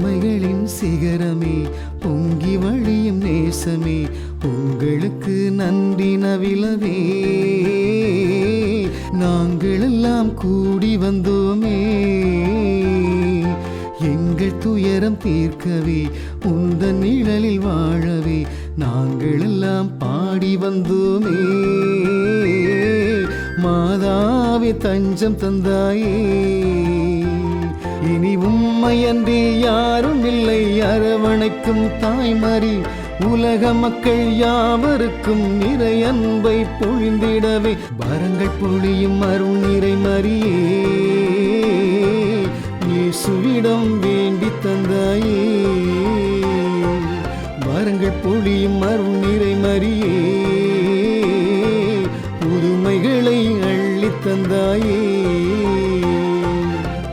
புதுமைகளின் சிகரமே, பொங்கி வழியும் நேசமே, உங்களுக்கு நன்றி நவிலவே. நாங்கள் எல்லாம் கூடி வந்தோமே, எங்கள் துயரம் தீர்க்கவே, உந்தன் நிழலில் வாழவே. நாங்கள் எல்லாம் பாடி வந்தோமே. மாதாவே தஞ்சம் தந்தாயே, இனி உம்மையன்றி யாரும் இல்லை. அரவணைக்கும் தாய்மறி, உலக மக்கள் யாவருக்கும் நிறை அன்பை பொழிந்திடவே. வரங்கள் பொழியும் அருள் நிறை மரியே, இயேசுவிடம் வேண்டி தந்தாயே. வரங்கள் பொழியும் அருள் நிறை மரியே, புதுமைகளை அள்ளி தந்தாயே.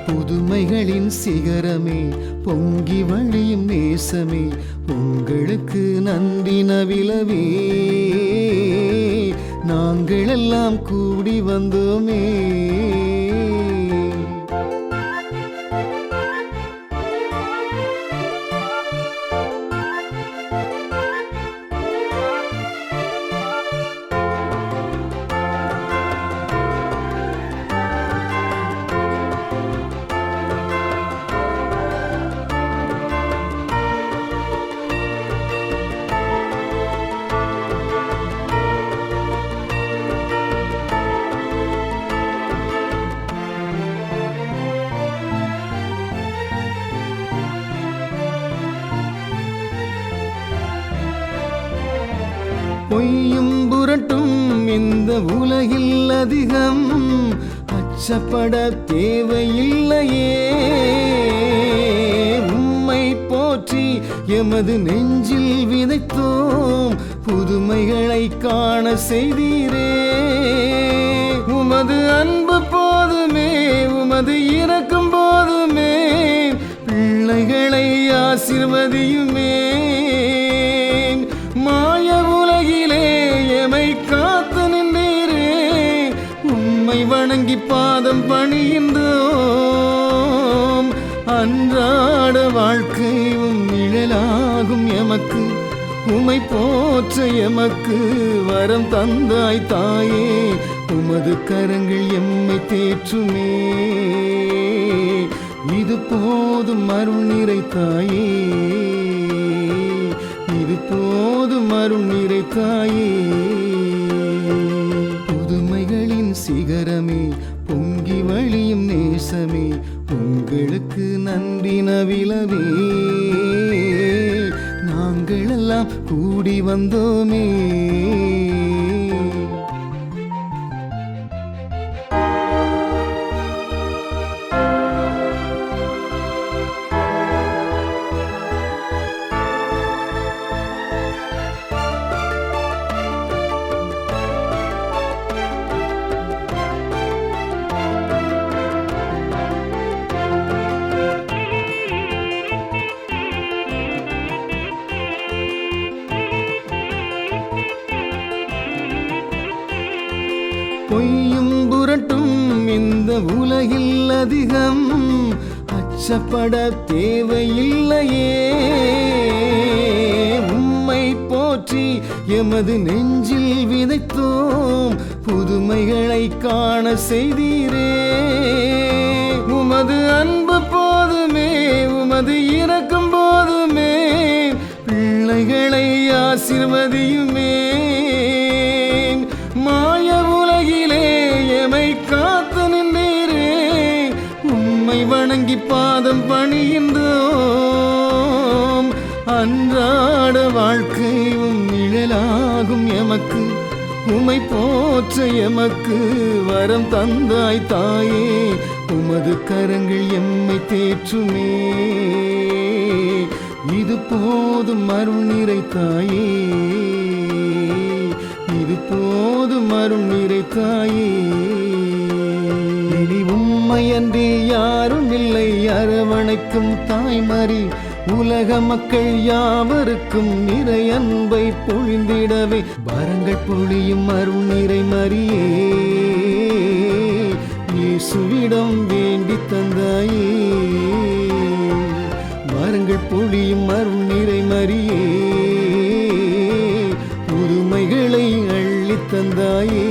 புதுமைகளின் சிகரமே, பொங்கி வழியும் நேசமே, உங்களுக்கு நன்றி நவிலவே. நாங்கள் எல்லாம் கூடி வந்தோமே. பொய்யும் புரட்டும் இந்த உலகில் அதிகம், அச்சப்பட தேவையில்லையே. உம்மை போற்றி எமது நெஞ்சில் விதைத்தோம், புதுமைகளை காண செய்தீரே. உமது அன்பு போதுமே, உமது இரக்கம் போதுமே, பிள்ளைகளை ஆசீர்வதியுமே. மாய உலகிலே எமை காத்து நின்றீரே, உம்மை வணங்கி பாதம் பணிகின்றோம். அன்றாட வாழ்க்கையும் நிழலாகும் எமக்கு, உம்மை போற்ற எமக்கு வரம் தந்தாய் தாயே. உமது கரங்கள் எம்மை தேற்றுமே, இது போதும் அருள் நிறை தாயே. இது போதும் அருள் நிறை தாயே. புதுமைகளின் சிகரமே, பொங்கி வழியும் நேசமே, உங்களுக்கு நன்றி நவிலவே. நாங்கள் எல்லாம் கூடி வந்தோமே. பொய்யும் புரட்டும் இந்த உலகில் அதிகம், அச்சப்பட தேவையில்லையே. உம்மை போற்றி எமது நெஞ்சில் விதைத்தோம், புதுமைகளை காண செய்தீரே. உமது அன்பு போதுமே, உமது இரக்கம் போதுமே, பிள்ளைகளை ஆசீர்வதியுமே. மாய உலகிலே எமை காத்து நின்றீரே, உம்மை வணங்கி பாதம் பணிகின்றோம். அன்றாட வாழ்க்கையும் நிழலாகும் எமக்கு, உம்மை போற்ற எமக்கு வரம் தந்தாய் தாயே. உமது கரங்கள் எம்மை தேற்றுமே, இது போதும் அருள் நிறை தாயே. இது போதும் அருள் நிறை தாயே. இனி உம்மையன்றி யாரும் இல்லை. அரவணைக்கும் தாய்மறி, உலக மக்கள் யாவருக்கும் நிறை அன்பை பொழிந்திடவே. வரங்கள் பொழியும் அருள் நிறை மரியே, இயேசுவிடம் வேண்டி தந்தாயே. வரங்கள் பொழியும் அருள் நிறை மரியே புதுமைகளை அள்ளித் தந்தாயே.